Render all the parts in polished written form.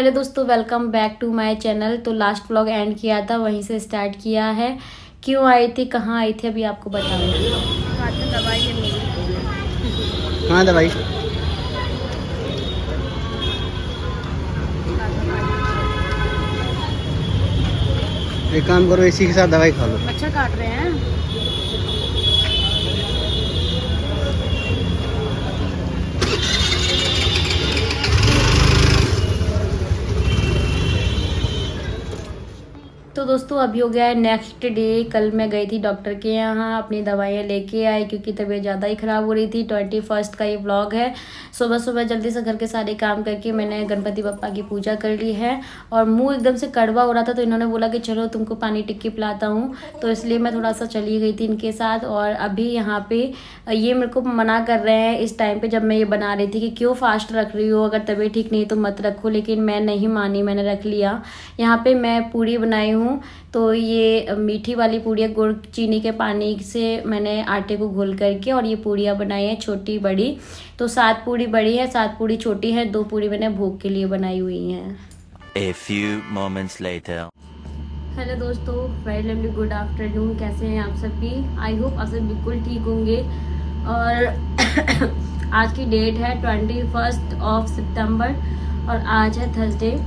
Hello दोस्तों, welcome back to my channel. तो last vlog end किया था, वहीं से स्टार्ट किया है। क्यों आई थी, कहाँ आई थी, अभी आपको बताऊंगी। दवाई है मेरी। कहाँ दवाई? एक काम करो, इसी के साथ दवाई खा लो। मच्छर काट रहे हैं। तो दोस्तों अभी हो गया है नेक्स्ट डे। कल मैं गई थी डॉक्टर के यहाँ, अपनी दवाइयाँ लेके आई क्योंकि तबीयत ज़्यादा ही ख़राब हो रही थी। 21 का ये व्लॉग है। सुबह सुबह जल्दी से घर के सारे काम करके मैंने गणपति बप्पा की पूजा कर ली है। और मुंह एकदम से कड़वा हो रहा था, तो इन्होंने बोला कि चलो तुमको पानी टिक्की पिलाता हूँ, तो इसलिए मैं थोड़ा सा चली गई थी इनके साथ। और अभी यहाँ पे ये मेरे को मना कर रहे हैं इस टाइम पे, जब मैं ये बना रही थी कि क्यों फास्ट रख रही हो, अगर तबीयत ठीक नहीं तो मत रखो। लेकिन मैं नहीं मानी, मैंने रख लिया। यहाँ पे मैं पूड़ी बनाई हूँ। तो ये मीठी वाली पूड़ियाँ गुड़ चीनी के पानी से मैंने आटे को घोल करके और ये पूड़ियाँ बनाई हैं, छोटी बड़ी। तो 7 पूड़ी बड़ी है, 7 पूड़ी छोटी है, 2 पूड़ी मैंने भोग के लिए बनाई हुई हैं। A few moments later. Hello दोस्तों, वेरी लवली गुड आफ्टरनून। कैसे हैं आप सभी? आई होप आप सब बिल्कुल ठीक होंगे। और आज की डेट है 21 सितंबर और आज है थर्सडे।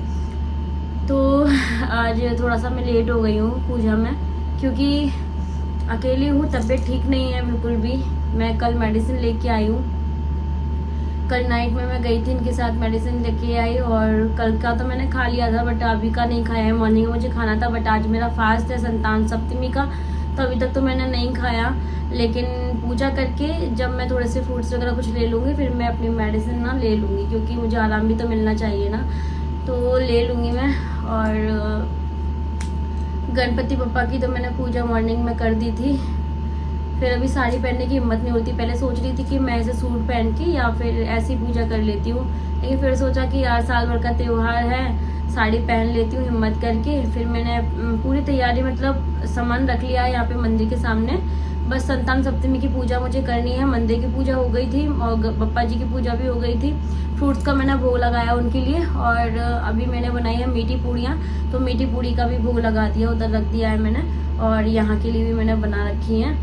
तो आज थोड़ा सा मैं लेट हो गई हूँ पूजा में, क्योंकि अकेली हूँ, तबीयत ठीक नहीं है बिल्कुल भी। मैं कल मेडिसिन लेके आई हूँ। कल नाइट में मैं गई थी इनके साथ, मेडिसिन लेके आई। और कल का तो मैंने खा लिया था, बट अभी का नहीं खाया है। मॉर्निंग में मुझे खाना था, बट आज मेरा फास्ट है संतान सप्तमी का, तो अभी तक तो मैंने नहीं खाया। लेकिन पूजा करके जब मैं थोड़े से फ्रूट्स वगैरह कुछ ले लूँगी, फिर मैं अपनी मेडिसिन ना ले लूँगी, क्योंकि मुझे आराम भी तो मिलना चाहिए ना, तो ले लूँगी मैं। और गणपति बप्पा की तो मैंने पूजा मॉर्निंग में कर दी थी। फिर अभी साड़ी पहनने की हिम्मत नहीं होती। पहले सोच रही थी कि मैं ऐसे सूट पहन के या फिर ऐसी पूजा कर लेती हूँ, लेकिन फिर सोचा कि यार साल भर का त्यौहार है, साड़ी पहन लेती हूँ हिम्मत करके। फिर मैंने पूरी तैयारी, मतलब सामान रख लिया है यहाँ पे मंदिर के सामने। बस संतान सप्तमी की पूजा मुझे करनी है। मंदिर की पूजा हो गई थी और बप्पा जी की पूजा भी हो गई थी। फ्रूट्स का मैंने भोग लगाया उनके लिए। और अभी मैंने बनाई है मीठी पूड़ियाँ, तो मीठी पूड़ी का भी भोग लगा दिया, उधर रख दिया है मैंने। और यहाँ के लिए भी मैंने बना रखी हैं।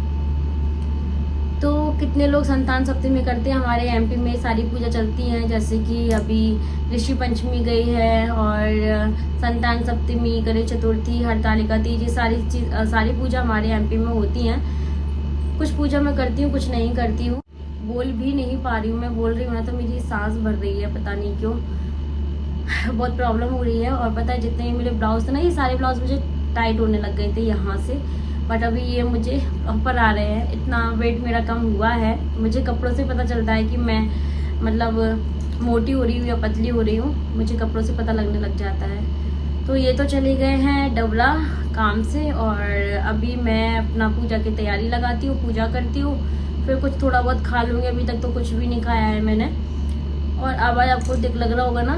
तो कितने लोग संतान सप्तमी करते हैं? हमारे एमपी में सारी पूजा चलती हैं, जैसे कि अभी ऋषि पंचमी गई है, और संतान सप्तमी, गणेश चतुर्थी, हरतालिका तीज, ये सारी पूजा हमारे एमपी में होती हैं। कुछ पूजा मैं करती हूँ, कुछ नहीं करती हूँ। बोल भी नहीं पा रही हूँ, मैं बोल रही हूँ ना तो मेरी सांस भर रही है, पता नहीं क्यों। बहुत प्रॉब्लम हो रही है। और पता है जितने भी मेरे ब्लाउज थे ना, ये सारे ब्लाउज मुझे टाइट होने लग गए थे यहाँ से, बट अभी ये मुझे ऊपर आ रहे हैं। इतना वेट मेरा कम हुआ है। मुझे कपड़ों से पता चलता है कि मैं मतलब मोटी हो रही हूँ या पतली हो रही हूँ, मुझे कपड़ों से पता लगने लग जाता है। तो ये तो चले गए हैं डबरा काम से, और अभी मैं अपना पूजा की तैयारी लगाती हूँ, पूजा करती हूँ, फिर कुछ थोड़ा बहुत खा लूँगी। अभी तक तो कुछ भी नहीं खाया है मैंने। और आवाज़ आपको लग रहा होगा ना,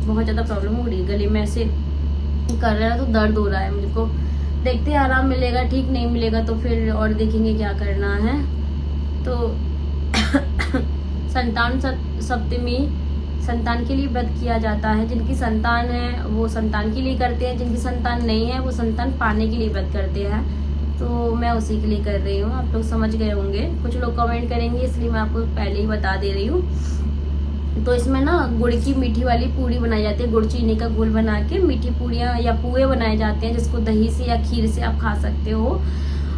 बहुत ज़्यादा प्रॉब्लम हो रही है गले में, ऐसे कर रहा है तो दर्द हो रहा है मुझको। देखते हैं आराम मिलेगा, ठीक नहीं मिलेगा तो फिर और देखेंगे क्या करना है। तो संतान सप्तमी संतान के लिए व्रत किया जाता है। जिनकी संतान है वो संतान के लिए करते हैं, जिनकी संतान नहीं है वो संतान पाने के लिए व्रत करते हैं। तो मैं उसी के लिए कर रही हूँ। आप लोग समझ गए होंगे, कुछ लोग कमेंट करेंगे, इसलिए मैं आपको पहले ही बता दे रही हूँ। तो इसमें ना गुड़ की मीठी वाली पूड़ी बनाई जाती है। गुड़ चीनी का घोल बना के मीठी पूड़ियाँ या पुए बनाए जाते हैं, जिसको दही से या खीर से आप खा सकते हो।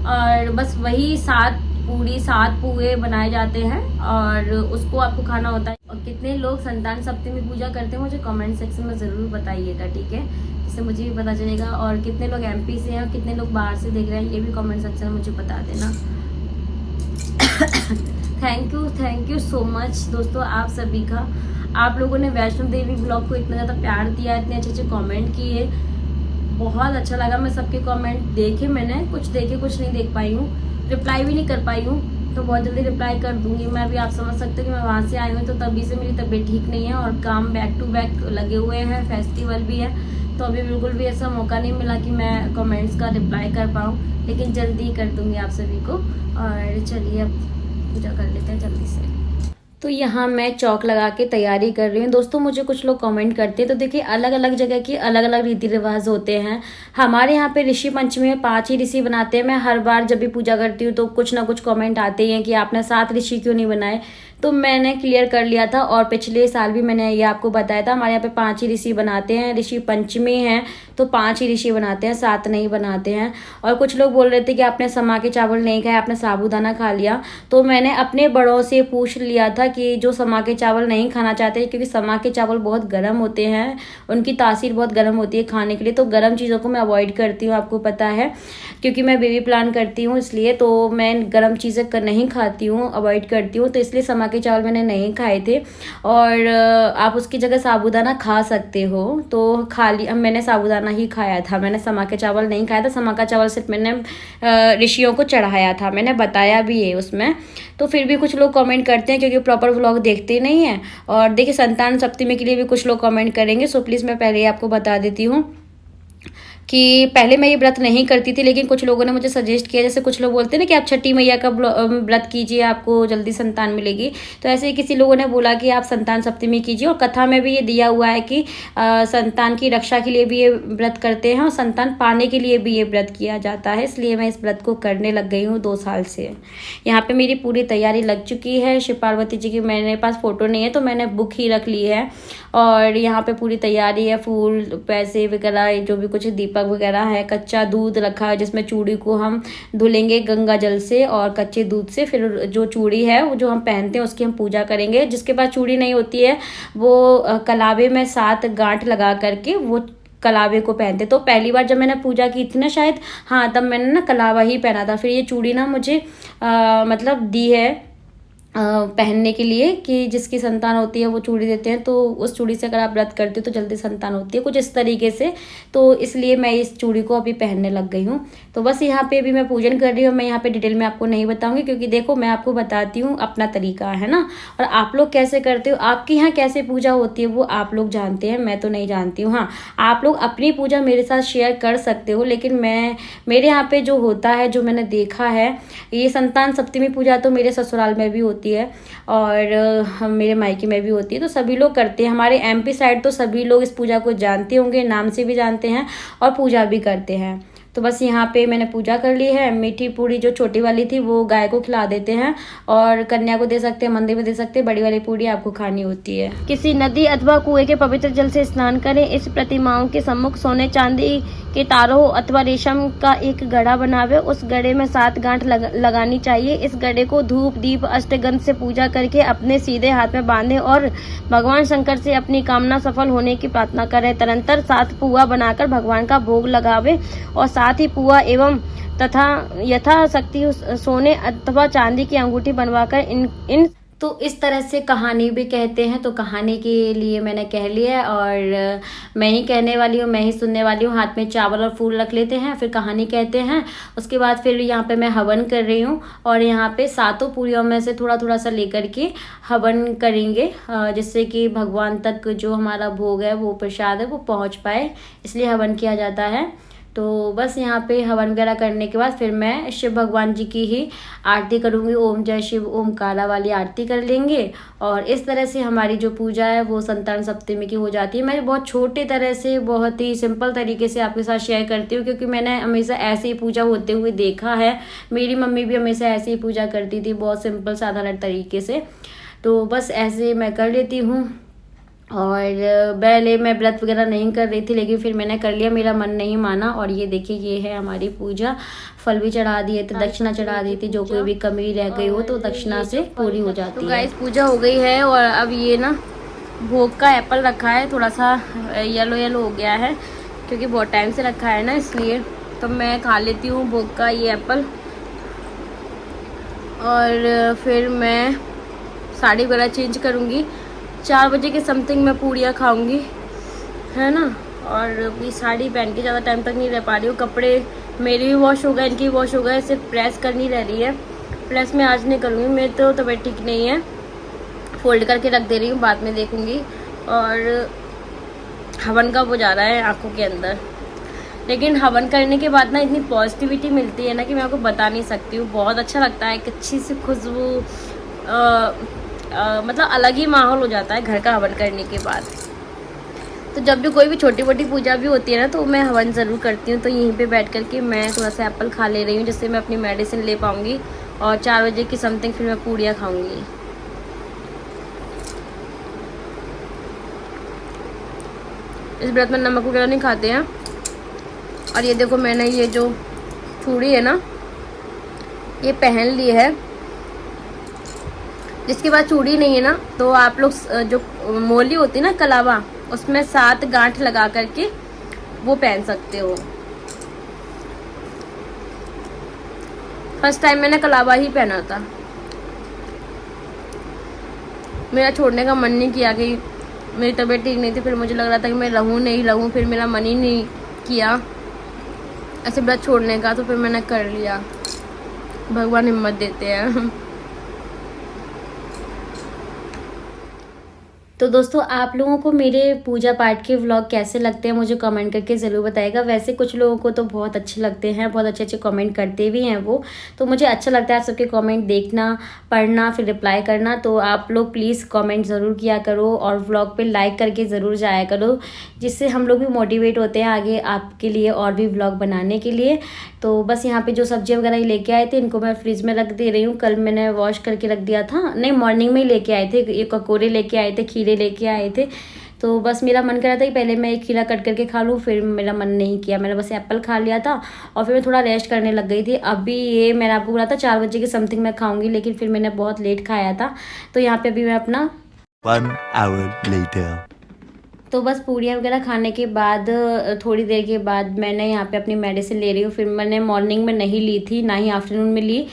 और बस वही 7 पूड़ी 7 पुए बनाए जाते हैं, और उसको आपको खाना होता है। और कितने लोग संतान सप्तमी पूजा करते हैं मुझे कमेंट सेक्शन में ज़रूर बताइएगा, ठीक है, जिससे मुझे भी पता चलेगा। और कितने लोग एमपी से हैं और कितने लोग बाहर से देख रहे हैं, ये भी कमेंट सेक्शन में मुझे बता देना। थैंक यू सो मच दोस्तों आप सभी का। आप लोगों ने वैष्णो देवी ब्लॉग को इतना ज़्यादा प्यार दिया, इतने अच्छे अच्छे कमेंट किए, बहुत अच्छा लगा। मैं सबके कमेंट देखे, मैंने कुछ देखे कुछ नहीं देख पाई हूँ, रिप्लाई भी नहीं कर पाई हूँ, तो बहुत जल्दी रिप्लाई कर दूंगी मैं। अभी आप समझ सकते हो कि मैं वहाँ से आई हूँ, तो तभी से मेरी तबीयत ठीक नहीं है और काम बैक टू बैक लगे हुए हैं, फेस्टिवल भी है, तो अभी बिल्कुल भी ऐसा मौका नहीं मिला कि मैं कमेंट्स का रिप्लाई कर पाऊँ, लेकिन जल्दी कर दूंगी आप सभी को। और चलिए अब पूजा कर लेते हैं जल्दी से। तो यहाँ मैं चौक लगा के तैयारी कर रही हूँ। दोस्तों मुझे कुछ लोग कमेंट करते हैं, तो देखिए अलग अलग जगह की अलग अलग रीति रिवाज होते हैं। हमारे यहाँ पे ऋषि पंचमी में 5 ही ऋषि बनाते हैं। मैं हर बार जब भी पूजा करती हूँ तो कुछ ना कुछ कमेंट आते ही हैं कि आपने 7 ऋषि क्यों नहीं बनाए। तो मैंने क्लियर कर लिया था और पिछले साल भी मैंने ये आपको बताया था, हमारे यहाँ पे 5 ही ऋषि बनाते हैं। ऋषि पंचमी है तो 5 ही ऋषि बनाते हैं, 7 नहीं बनाते हैं। और कुछ लोग बोल रहे थे कि आपने समा के चावल नहीं खाए, आपने साबूदाना खा लिया। तो मैंने अपने बड़ों से पूछ लिया था कि जो समा के चावल नहीं खाना चाहते, क्योंकि समा के चावल बहुत गर्म होते हैं, उनकी तासीर बहुत गर्म होती है खाने के लिए। तो गर्म चीज़ों को मैं अवॉइड करती हूँ, आपको पता है, क्योंकि मैं बेबी प्लान करती हूँ, इसलिए तो मैं गर्म चीज़ें नहीं खाती हूँ, अवॉइड करती हूँ। तो इसलिए समा के चावल मैंने नहीं खाए थे। और आप उसकी जगह साबूदाना खा सकते हो, तो खा लिया। मैंने साबूदाना ही खाया था, मैंने समा के चावल नहीं खाया था। समा का चावल सिर्फ मैंने ऋषियों को चढ़ाया था, मैंने बताया भी है उसमें। तो फिर भी कुछ लोग कमेंट करते हैं क्योंकि प्रॉपर व्लॉग देखते नहीं है। और देखिए संतान सप्तमी के लिए भी कुछ लोग कमेंट करेंगे, सो प्लीज़ मैं पहले ही आपको बता देती हूँ कि पहले मैं ये व्रत नहीं करती थी, लेकिन कुछ लोगों ने मुझे सजेस्ट किया। जैसे कुछ लोग बोलते हैं ना कि आप छठी मैया का व्रत कीजिए, आपको जल्दी संतान मिलेगी। तो ऐसे ही किसी लोगों ने बोला कि आप संतान सप्तमी कीजिए। और कथा में भी ये दिया हुआ है कि संतान की रक्षा के लिए भी ये व्रत करते हैं और संतान पाने के लिए भी ये व्रत किया जाता है। इसलिए मैं इस व्रत को करने लग गई हूँ 2 साल से। यहाँ पर मेरी पूरी तैयारी लग चुकी है। शिव पार्वती जी की मेरे पास फ़ोटो नहीं है तो मैंने बुक ही रख ली है। और यहाँ पे पूरी तैयारी है, फूल पैसे वगैरह जो भी कुछ दीपक वगैरह है। कच्चा दूध रखा है जिसमें चूड़ी को हम धुलेंगे गंगा जल से और कच्चे दूध से। फिर जो चूड़ी है वो जो हम पहनते हैं उसकी हम पूजा करेंगे। जिसके पास चूड़ी नहीं होती है वो कलावे में 7 गांठ लगा करके वो कलावे को पहनते। तो पहली बार जब मैंने पूजा की थी ना शायद, हाँ, तब मैंने ना कलावा ही पहना था। फिर ये चूड़ी ना मुझे मतलब दी है पहनने के लिए कि जिसकी संतान होती है वो चूड़ी देते हैं। तो उस चूड़ी से अगर आप व्रत करते हो तो जल्दी संतान होती है, कुछ इस तरीके से। तो इसलिए मैं इस चूड़ी को अभी पहनने लग गई हूँ। तो बस यहाँ पे अभी मैं पूजन कर रही हूँ। मैं यहाँ पे डिटेल में आपको नहीं बताऊंगी क्योंकि देखो मैं आपको बताती हूँ अपना तरीका है ना, और आप लोग कैसे करते हो, आपके यहाँ कैसे पूजा होती है वो आप लोग जानते हैं, मैं तो नहीं जानती हूँ। हाँ, आप लोग अपनी पूजा मेरे साथ शेयर कर सकते हो, लेकिन मेरे यहाँ पे जो होता है, जो मैंने देखा है, ये संतान सप्तमी पूजा तो मेरे ससुराल में भी होती है और मेरे मायके में भी होती है। तो सभी लोग करते हैं। हमारे एमपी साइड तो सभी लोग इस पूजा को जानते होंगे, नाम से भी जानते हैं और पूजा भी करते हैं। तो बस यहाँ पे मैंने पूजा कर ली है। मीठी पूड़ी जो छोटी वाली थी वो गाय को खिला देते हैं और कन्या को दे सकते हैं, मंदिर में दे सकते हैं। बड़ी वाली पूड़ी आपको खानी होती है। किसी नदी अथवा कुएं के पवित्र जल से स्नान करें। इस प्रतिमाओं के सम्मुख सोने चांदी के तारों अथवा रेशम का एक गड़ा बनावे। उस गड़े में 7 गांठ लगानी चाहिए। इस गड़े को धूप दीप अष्टगंध से पूजा करके अपने सीधे हाथ में बांधे और भगवान शंकर से अपनी कामना सफल होने की प्रार्थना करें। तदनंतर 7 पुआ बनाकर भगवान का भोग लगावे और साथ ही पुआ एवं तथा यथाशक्ति सोने अथवा चांदी की अंगूठी बनवाकर इन तो इस तरह से कहानी भी कहते हैं। तो कहानी के लिए मैंने कह लिया और मैं ही कहने वाली हूँ, मैं ही सुनने वाली हूँ। हाथ में चावल और फूल रख लेते हैं, फिर कहानी कहते हैं। उसके बाद फिर यहाँ पे मैं हवन कर रही हूँ और यहाँ पे 7 पूरियों में से थोड़ा थोड़ा सा लेकर के हवन करेंगे, जिससे कि भगवान तक जो हमारा भोग है, वो प्रसाद है, वो पहुँच पाए, इसलिए हवन किया जाता है। तो बस यहाँ पे हवन वगैरह करने के बाद फिर मैं शिव भगवान जी की ही आरती करूँगी। ओम जय शिव ओमकारा वाली आरती कर लेंगे और इस तरह से हमारी जो पूजा है वो संतान सप्तमी की हो जाती है। मैं बहुत छोटे तरह से, बहुत ही सिंपल तरीके से आपके साथ शेयर करती हूँ क्योंकि मैंने हमेशा ऐसे ही पूजा होते हुए देखा है। मेरी मम्मी भी हमेशा ऐसे ही पूजा करती थी, बहुत सिंपल साधारण तरीके से। तो बस ऐसे मैं कर लेती हूँ। और पहले मैं व्रत वगैरह नहीं कर रही थी, लेकिन फिर मैंने कर लिया, मेरा मन नहीं माना। और ये देखिए, ये है हमारी पूजा। फल भी चढ़ा दिए थे, दक्षिणा चढ़ा दी थी, जो कोई भी कमी रह गई हो तो दक्षिणा से पूरी हो जाती है। तो गाइस पूजा हो गई है और अब ये ना भोग का एप्पल रखा है, थोड़ा सा येलो येलो हो गया है क्योंकि बहुत टाइम से रखा है ना, इसलिए। तो मैं खा लेती हूँ भोग का ये एप्पल और फिर मैं साड़ी वगैरह चेंज करूँगी। 4 बजे के समथिंग मैं पूड़ियाँ खाऊंगी, है ना। और अभी साड़ी पहन के ज़्यादा टाइम तक नहीं रह पा रही हूँ। कपड़े मेरे भी वॉश हो गए, इनकी भी वॉश हो गए, सिर्फ प्रेस करनी रह रही है। प्रेस मैं आज नहीं करूँगी, मेरी तो तबीयत ठीक नहीं है, फोल्ड करके रख दे रही हूँ, बाद में देखूँगी। और हवन का वो जा रहा है आँखों के अंदर, लेकिन हवन करने के बाद ना इतनी पॉजिटिविटी मिलती है ना कि मैं आपको बता नहीं सकती हूँ। बहुत अच्छा लगता है, एक अच्छी सी खुशबू मतलब अलग ही माहौल हो जाता है घर का हवन करने के बाद। तो जब भी कोई भी छोटी मोटी पूजा भी होती है ना, तो मैं हवन ज़रूर करती हूँ। तो यहीं पे बैठ कर के मैं थोड़ा सा एप्पल खा ले रही हूँ, जिससे मैं अपनी मेडिसिन ले पाऊँगी, और 4 बजे की समथिंग फिर मैं पूड़ियाँ खाऊँगी। इस व्रत में नमक वगैरह नहीं खाते हैं। और ये देखो मैंने ये जो चूड़ी है ना, ये पहन ली है। जिसके बाद चूड़ी नहीं है ना, तो आप लोग जो मोली होती है ना कलावा, उसमें 7 गांठ लगा करके वो पहन सकते हो। फर्स्ट टाइम मैंने कलावा ही पहना था। मेरा छोड़ने का मन नहीं किया कि मेरी तबीयत ठीक नहीं थी, फिर मुझे लग रहा था कि मैं रहूँ नहीं रहूँ, फिर मेरा मन ही नहीं किया ऐसे व्रत छोड़ने का, तो फिर मैंने कर लिया। भगवान हिम्मत देते हैं। तो दोस्तों, आप लोगों को मेरे पूजा पाठ के व्लॉग कैसे लगते हैं मुझे कमेंट करके ज़रूर बताइएगा। वैसे कुछ लोगों को तो बहुत अच्छे लगते हैं, बहुत अच्छे अच्छे कमेंट करते भी हैं वो, तो मुझे अच्छा लगता है आप सबके कमेंट देखना, पढ़ना, फिर रिप्लाई करना। तो आप लोग प्लीज़ कमेंट ज़रूर किया करो और व्लॉग पे लाइक करके ज़रूर जाया करो, जिससे हम लोग भी मोटिवेट होते हैं आगे आपके लिए और भी व्लॉग बनाने के लिए। तो बस यहाँ पे जो सब्जी वगैरह लेके आए थे, इनको मैं फ्रिज में रख दे रही हूँ। कल मैंने वॉश करके रख दिया था, नहीं मॉर्निंग में ही लेके आए थे। ये ककोरे लेके आए थे, खीरे लेके आए थे। तो बस मेरा मन कर रहा था कि पहले मैं एक खीरा कट करके खा लूँ, फिर मेरा मन नहीं किया, मैंने बस एप्पल खा लिया था और फिर मैं थोड़ा रेस्ट करने लग गई थी। अभी ये मैंने आपको बोला था 4 बजे के समथिंग मैं खाऊंगी, लेकिन फिर मैंने बहुत लेट खाया था। तो यहाँ पे अभी मैं अपना 1 hour later. तो बस पूड़ियाँ वगैरह खाने के बाद थोड़ी देर के बाद मैंने यहाँ पे अपनी मेडिसिन ले रही हूँ। फिर मैंने मॉर्निंग में नहीं ली थी, ना ही आफ्टरनून में ली।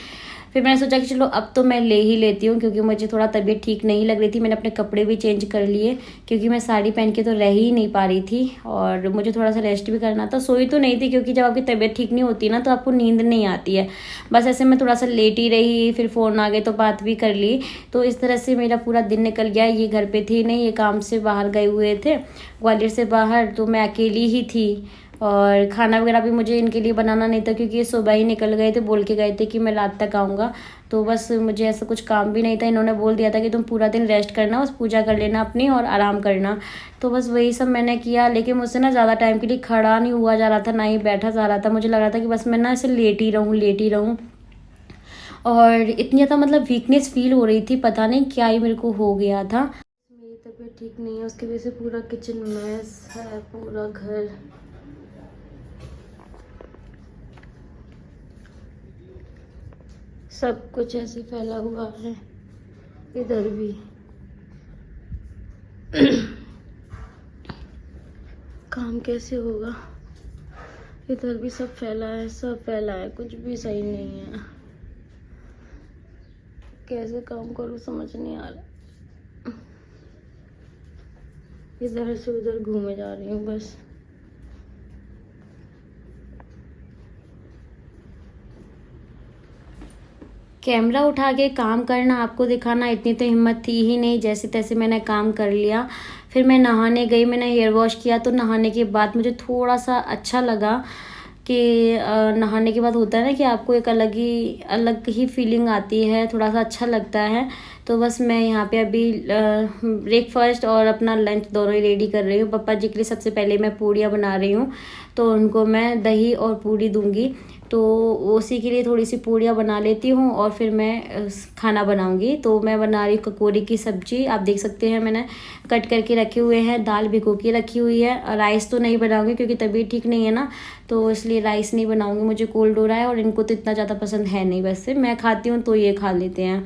फिर मैंने सोचा कि चलो अब तो मैं ले ही लेती हूँ, क्योंकि मुझे थोड़ा तबीयत ठीक नहीं लग रही थी। मैंने अपने कपड़े भी चेंज कर लिए, क्योंकि मैं साड़ी पहन के तो रह ही नहीं पा रही थी और मुझे थोड़ा सा रेस्ट भी करना था। सोई तो नहीं थी, क्योंकि जब आपकी तबीयत ठीक नहीं होती ना, तो आपको नींद नहीं आती है। बस ऐसे मैं थोड़ा सा लेटी रही, फिर फ़ोन आ गए तो बात भी कर ली। तो इस तरह से मेरा पूरा दिन निकल गया। ये घर पे थी नहीं, ये काम से बाहर गए हुए थे, ग्वालियर से बाहर, तो मैं अकेली ही थी। और खाना वगैरह भी मुझे इनके लिए बनाना नहीं था, क्योंकि ये सुबह ही निकल गए थे, बोल के गए थे कि मैं रात तक आऊँगा। तो बस मुझे ऐसा कुछ काम भी नहीं था। इन्होंने बोल दिया था कि तुम पूरा दिन रेस्ट करना, बस पूजा कर लेना अपनी और आराम करना। तो बस वही सब मैंने किया, लेकिन मुझसे ना ज़्यादा टाइम के लिए खड़ा नहीं हुआ जा रहा था, ना ही बैठा जा रहा था। मुझे लग रहा था कि बस मैं ना ऐसे लेटी रहूँ। और इतनी ज़्यादा मतलब वीकनेस फील हो रही थी, पता नहीं क्या ही मेरे को हो गया था। मेरी तबीयत ठीक नहीं है, उसकी वजह से पूरा किचन मैस है, पूरा घर। सब कुछ ऐसे फैला हुआ है, इधर भी। काम कैसे होगा, इधर भी सब फैला है, सब फैला है, कुछ भी सही नहीं है। कैसे काम करूँ समझ नहीं आ रहा। इधर से उधर घूमे जा रही हूँ बस। कैमरा उठा के काम करना, आपको दिखाना, इतनी तो हिम्मत थी ही नहीं। जैसे तैसे मैंने काम कर लिया। फिर मैं नहाने गई, मैंने हेयर वॉश किया। तो नहाने के बाद मुझे थोड़ा सा अच्छा लगा कि नहाने के बाद होता है ना कि आपको एक अलग ही फीलिंग आती है, थोड़ा सा अच्छा लगता है। तो बस मैं यहाँ पे अभी ब्रेकफास्ट और अपना लंच दोनों ही रेडी कर रही हूँ। पापा जी के लिए सबसे पहले मैं पूड़ियाँ बना रही हूँ, तो उनको मैं दही और पूड़ी दूंगी। तो उसी के लिए थोड़ी सी पूड़ियाँ बना लेती हूँ और फिर मैं खाना बनाऊंगी। तो मैं बना रही हूँ ककौड़ी की सब्जी। आप देख सकते हैं मैंने कट करके रखे हुए हैं, दाल भिगो के रखी हुई है। राइस तो नहीं बनाऊंगी, क्योंकि तबीयत ठीक नहीं है ना, तो इसलिए राइस नहीं बनाऊंगी। मुझे कोल्ड हो रहा है और इनको तो इतना ज़्यादा पसंद है नहीं, वैसे मैं खाती हूँ तो ये खा लेते हैं।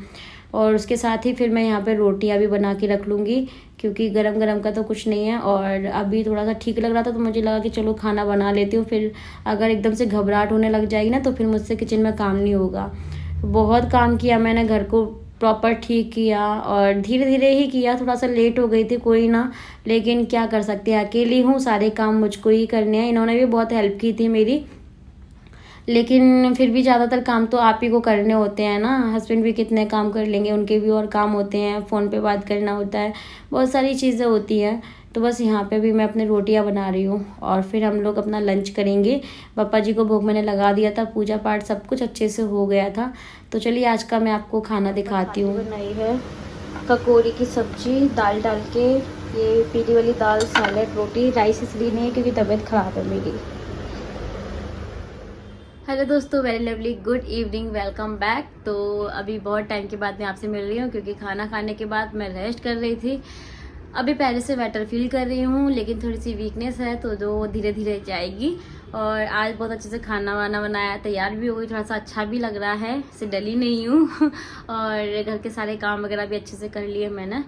और उसके साथ ही फिर मैं यहाँ पे रोटियाँ भी बना के रख लूँगी, क्योंकि गरम गरम का तो कुछ नहीं है। और अभी थोड़ा सा ठीक लग रहा था, तो मुझे लगा कि चलो खाना बना लेती हूँ। फिर अगर एकदम से घबराहट होने लग जाएगी ना, तो फिर मुझसे किचन में काम नहीं होगा। बहुत काम किया मैंने, घर को प्रॉपर ठीक किया और धीरे धीरे ही किया। थोड़ा सा लेट हो गई थी, कोई ना, लेकिन क्या कर सकते हैं, अकेली हूँ, सारे काम मुझको ही करने हैं। इन्होंने भी बहुत हेल्प की थी मेरी, लेकिन फिर भी ज़्यादातर काम तो आप ही को करने होते हैं ना। हस्बैंड भी कितने काम कर लेंगे, उनके भी और काम होते हैं, फ़ोन पे बात करना होता है, बहुत सारी चीज़ें होती हैं। तो बस यहाँ पे भी मैं अपने रोटियाँ बना रही हूँ और फिर हम लोग अपना लंच करेंगे। पापा जी को भोग मैंने लगा दिया था, पूजा पाठ सब कुछ अच्छे से हो गया था। तो चलिए आज का मैं आपको खाना दिखाती हूँ। बनाई है ककौड़ी की सब्जी, दाल डाल के, ये पीली वाली दाल, सैलेड, रोटी। राइस इसलिए नहीं है क्योंकि तबीयत ख़राब है मेरी। हेलो दोस्तों, very lovely good evening, welcome back. तो अभी बहुत टाइम के बाद मैं आपसे मिल रही हूँ क्योंकि खाना खाने के बाद मैं रेस्ट कर रही थी। अभी पहले से बेटर फील कर रही हूँ, लेकिन थोड़ी सी वीकनेस है तो जो धीरे धीरे जाएगी। और आज बहुत अच्छे से खाना वाना बनाया, तैयार भी हो गई, थोड़ा सा अच्छा भी लग रहा है, इससे डली नहीं हूँ। और घर के सारे काम वगैरह भी अच्छे से कर लिए मैंने।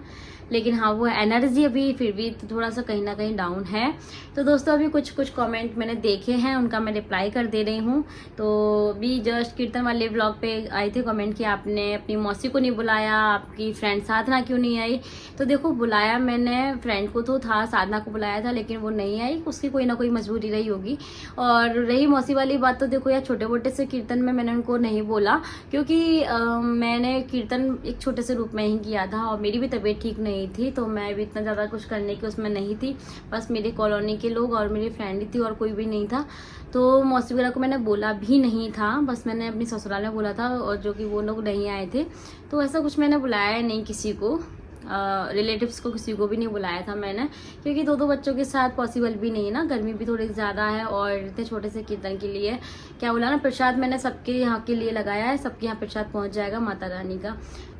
लेकिन हाँ, वो एनर्जी अभी फिर भी थोड़ा सा कहीं ना कहीं डाउन है। तो दोस्तों अभी कुछ कमेंट मैंने देखे हैं, उनका मैं रिप्लाई कर दे रही हूँ। तो भी जस्ट कीर्तन वाले व्लॉग पे आए थे कमेंट कि आपने अपनी मौसी को नहीं बुलाया, आपकी फ्रेंड साधना क्यों नहीं आई। तो देखो, बुलाया मैंने फ्रेंड को तो था, साधना को बुलाया था, लेकिन वो नहीं आई, उसकी कोई ना कोई मजबूरी रही होगी। और रही मौसी वाली बात, तो देखो यार, छोटे मोटे से कीर्तन में मैंने उनको नहीं बोला क्योंकि मैंने कीर्तन एक छोटे से रूप में ही किया था और मेरी भी तबीयत ठीक नहीं थी, तो मैं भी इतना ज़्यादा कुछ करने की उसमें नहीं थी। बस मेरी कॉलोनी के लोग और मेरी फ्रेंड ही थी और कोई भी नहीं था। तो मौसी वगैरह को मैंने बोला भी नहीं था, बस मैंने अपनी ससुराल में बोला था, और जो कि वो लोग नहीं आए थे। तो ऐसा कुछ मैंने बुलाया नहीं किसी को, रिलेटिव्स को किसी को भी नहीं बुलाया था मैंने, क्योंकि दो बच्चों के साथ पॉसिबल भी नहीं है ना, गर्मी भी थोड़ी ज़्यादा है। और इतने छोटे से कीर्तन के लिए क्या बोला ना, प्रसाद मैंने सबके यहाँ के लिए लगाया है, सबके यहाँ प्रसाद पहुँच जाएगा माता रानी का।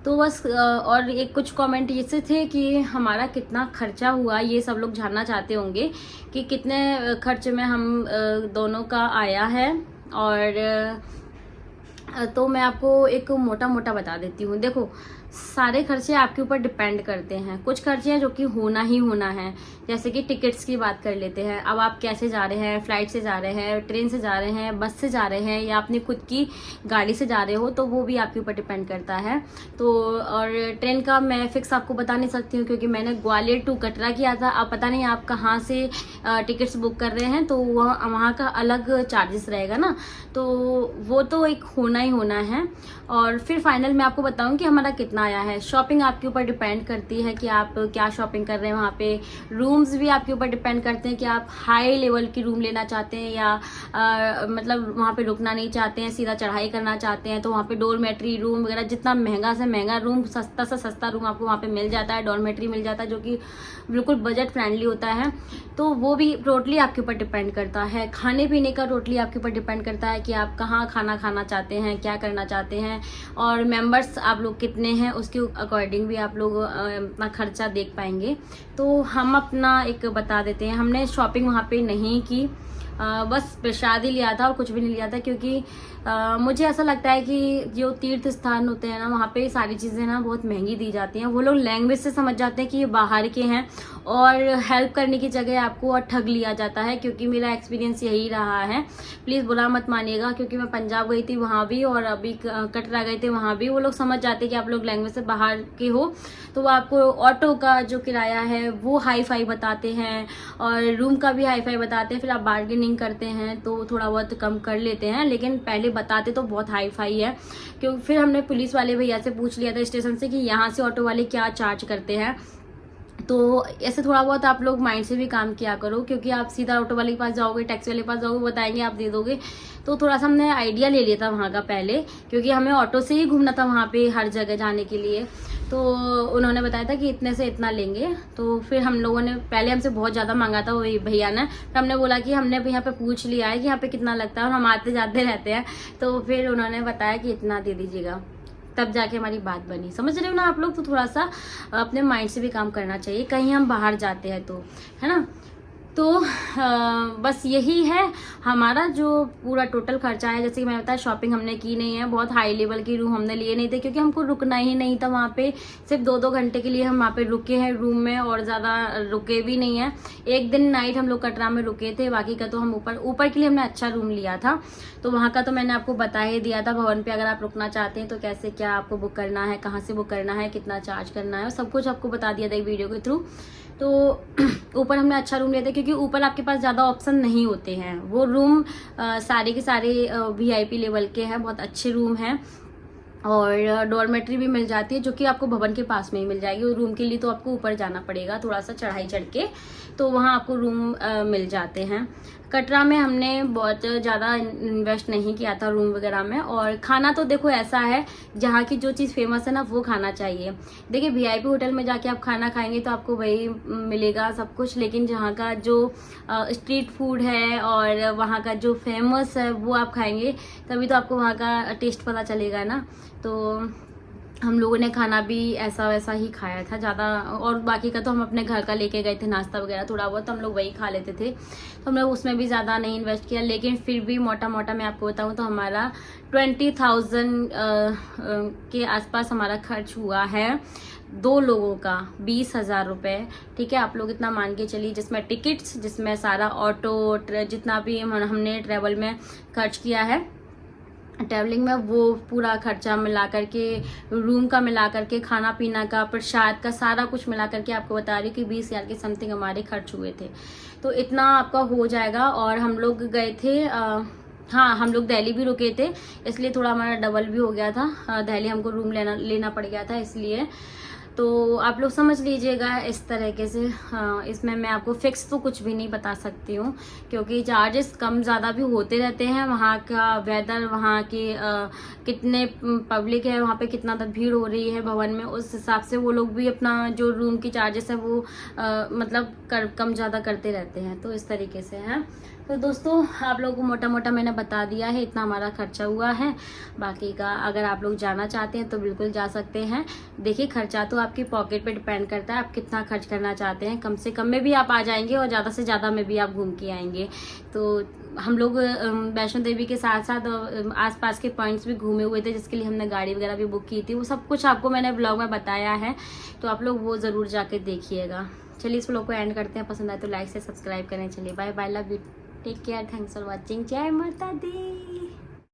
तो बस और एक कुछ कमेंट ये से थे कि हमारा कितना खर्चा हुआ, ये सब लोग जानना चाहते होंगे कि कितने खर्च में हम दोनों का आया है। और तो मैं आपको एक मोटा मोटा बता देती हूँ। देखो, सारे खर्चे आपके ऊपर डिपेंड करते हैं। कुछ खर्चे हैं जो कि होना ही होना है, जैसे कि टिकट्स की बात कर लेते हैं। अब आप कैसे जा रहे हैं, फ्लाइट से जा रहे हैं, ट्रेन से जा रहे हैं, बस से जा रहे हैं, या अपनी खुद की गाड़ी से जा रहे हो, तो वो भी आपके ऊपर डिपेंड करता है। तो और ट्रेन का मैं फिक्स आपको बता नहीं सकती हूँ क्योंकि मैंने ग्वालियर टू कटरा किया था। अब पता नहीं आप कहाँ से टिकट्स बुक कर रहे हैं, तो वहाँ का अलग चार्जेस रहेगा ना, तो वो तो एक होना ही होना है। और फिर फाइनल मैं आपको बताऊं कि हमारा कितना आया है। शॉपिंग आपके ऊपर डिपेंड करती है कि आप क्या शॉपिंग कर रहे हैं वहाँ पे। रूम्स भी आपके ऊपर डिपेंड करते हैं कि आप हाई लेवल की रूम लेना चाहते हैं या मतलब वहाँ पे रुकना नहीं चाहते हैं, सीधा चढ़ाई करना चाहते हैं। तो वहाँ पे डोरमेट्री रूम वगैरह, जितना महंगा से महंगा रूम, सस्ता से सस्ता रूम आपको वहाँ पे मिल जाता है, डोरमेट्री मिल जाता है जो कि बिल्कुल बजट फ्रेंडली होता है। तो वो भी टोटली आपके ऊपर डिपेंड करता है। खाने पीने का टोटली आपके ऊपर डिपेंड करता है कि आप कहाँ खाना खाना चाहते हैं, क्या करना चाहते हैं, और मेंबर्स आप लोग कितने हैं, उसके अकॉर्डिंग भी आप लोग अपना खर्चा देख पाएंगे। तो हम अपना एक बता देते हैं, हमने शॉपिंग वहाँ पे नहीं की, बस प्रसाद ही लिया था और कुछ भी नहीं लिया था, क्योंकि मुझे ऐसा लगता है कि जो तीर्थ स्थान होते हैं ना, वहाँ पे सारी चीज़ें ना बहुत महंगी दी जाती हैं। वो लोग लैंग्वेज से समझ जाते हैं कि ये बाहर के हैं, और हेल्प करने की जगह आपको और ठग लिया जाता है, क्योंकि मेरा एक्सपीरियंस यही रहा है। प्लीज़ बुरा मत मानिएगा, क्योंकि मैं पंजाब गई थी वहाँ भी, और अभी कटरा गए थे वहाँ भी। वो लोग समझ जाते हैं कि आप लोग लैंग्वेज से बाहर के हो, तो वो आपको ऑटो का जो किराया है वो हाई फाई बताते हैं, और रूम का भी हाई फाई बताते हैं। फिर आप बार्गेनिंग करते हैं तो थोड़ा बहुत कम कर लेते हैं, लेकिन पहले बताते तो बहुत हाई फाई है। क्योंकि फिर हमने पुलिस वाले भैया से पूछ लिया था स्टेशन से कि यहाँ से ऑटो वाले क्या चार्ज करते हैं। तो ऐसे थोड़ा बहुत आप लोग माइंड से भी काम किया करो, क्योंकि आप सीधा ऑटो वाले के पास जाओगे, टैक्सी वाले के पास जाओगे, बताएंगे, आप दे दोगे। तो थोड़ा सा हमने आइडिया ले लिया था वहाँ का पहले, क्योंकि हमें ऑटो से ही घूमना था वहाँ पे हर जगह जाने के लिए। तो उन्होंने बताया था कि इतने से इतना लेंगे। तो फिर हम लोगों ने, पहले हमसे बहुत ज़्यादा मांगा था वही भैया ने, फिर हमने बोला कि हमने यहाँ पे पूछ लिया है कि यहाँ पे कितना लगता है, और हम आते जाते रहते हैं। तो फिर उन्होंने बताया कि इतना दे दीजिएगा, तब जाके हमारी बात बनी। समझ रहे हो ना आप लोग। तो थोड़ा सा अपने माइंड से भी काम करना चाहिए, कहीं हम बाहर जाते हैं तो, है ना। तो बस यही है हमारा जो पूरा टोटल खर्चा है। जैसे कि मैंने बताया, शॉपिंग हमने की नहीं है, बहुत हाई लेवल की रूम हमने लिए नहीं थे, क्योंकि हमको रुकना ही नहीं था वहाँ पे। सिर्फ 2-2 घंटे के लिए हम वहाँ पे रुके हैं रूम में, और ज़्यादा रुके भी नहीं है। एक दिन नाइट हम लोग कटरा में रुके थे, बाकी का तो हम ऊपर के लिए हमने अच्छा रूम लिया था। तो वहाँ का तो मैंने आपको बता ही दिया था, भवन पे अगर आप रुकना चाहते हैं तो कैसे क्या आपको बुक करना है, कहाँ से बुक करना है, कितना चार्ज करना है, सब कुछ आपको बता दिया था एक वीडियो के थ्रू। तो ऊपर हमने अच्छा रूम लिया था, क्योंकि ऊपर आपके पास ज़्यादा ऑप्शन नहीं होते हैं। वो रूम सारे के सारे VIP लेवल के हैं, बहुत अच्छे रूम हैं, और डॉर्मेट्री भी मिल जाती है, जो कि आपको भवन के पास में ही मिल जाएगी। और रूम के लिए तो आपको ऊपर जाना पड़ेगा, थोड़ा सा चढ़ाई चढ़ के, तो वहाँ आपको रूम मिल जाते हैं। कटरा में हमने बहुत ज़्यादा इन्वेस्ट नहीं किया था रूम वगैरह में। और खाना तो देखो ऐसा है, जहाँ की जो चीज़ फेमस है ना वो खाना चाहिए। देखिए VIP होटल में जाके आप खाना खाएंगे तो आपको वही मिलेगा सब कुछ, लेकिन जहाँ का जो स्ट्रीट फूड है और वहाँ का जो फेमस है वो आप खाएंगे तभी तो आपको वहाँ का टेस्ट पता चलेगा ना। तो हम लोगों ने खाना भी ऐसा वैसा ही खाया था ज़्यादा, और बाकी का तो हम अपने घर का लेके गए थे नाश्ता वगैरह, थोड़ा बहुत हम लोग वही खा लेते थे। तो हम लोग उसमें भी ज़्यादा नहीं इन्वेस्ट किया, लेकिन फिर भी मोटा मोटा मैं आपको बताऊँ तो हमारा 20,000 के आसपास हमारा खर्च हुआ है 2 लोगों का, 20,000 रुपये। ठीक है, आप लोग इतना मान के चलिए, जिसमें टिकट्स, जिसमें सारा ऑटो जितना भी हमने ट्रैवल में खर्च किया है ट्रैवलिंग में, वो पूरा खर्चा मिला करके, रूम का मिला करके, खाना पीना का, प्रसाद का, सारा कुछ मिला करके आपको बता रही हूँ कि 20,000 के समथिंग हमारे खर्च हुए थे। तो इतना आपका हो जाएगा। और हम लोग गए थे हाँ, हम लोग दिल्ली भी रुके थे, इसलिए थोड़ा हमारा डबल भी हो गया था। दिल्ली हमको रूम लेना पड़ गया था, इसलिए तो आप लोग समझ लीजिएगा इस तरीके से। इसमें मैं आपको फिक्स तो कुछ भी नहीं बता सकती हूँ, क्योंकि चार्जेस कम ज़्यादा भी होते रहते हैं। वहाँ का वेदर, वहाँ के कितने पब्लिक है, वहाँ पे कितना तक भीड़ हो रही है भवन में, उस हिसाब से वो लोग भी अपना जो रूम की चार्जेस है वो मतलब कम ज़्यादा करते रहते हैं। तो इस तरीके से है। तो दोस्तों आप लोगों को मोटा मोटा मैंने बता दिया है, इतना हमारा खर्चा हुआ है। बाकी का अगर आप लोग जाना चाहते हैं तो बिल्कुल जा सकते हैं। देखिए, खर्चा तो आपकी पॉकेट पे डिपेंड करता है, आप कितना खर्च करना चाहते हैं। कम से कम में भी आप आ जाएंगे और ज़्यादा से ज़्यादा में भी आप घूम के आएंगे। तो हम लोग वैष्णो देवी के साथ साथ आसपास के पॉइंट्स भी घूमे हुए थे, जिसके लिए हमने गाड़ी वगैरह भी बुक की थी। वो सब कुछ आपको मैंने ब्लॉग में बताया है, तो आप लोग वो ज़रूर जाके देखिएगा। चलिए इस ब्लॉग को एंड करते हैं। पसंद आए तो लाइक से सब्सक्राइब करें। चलिए bye bye, love you, take care, thanks for watching, जय माता दी।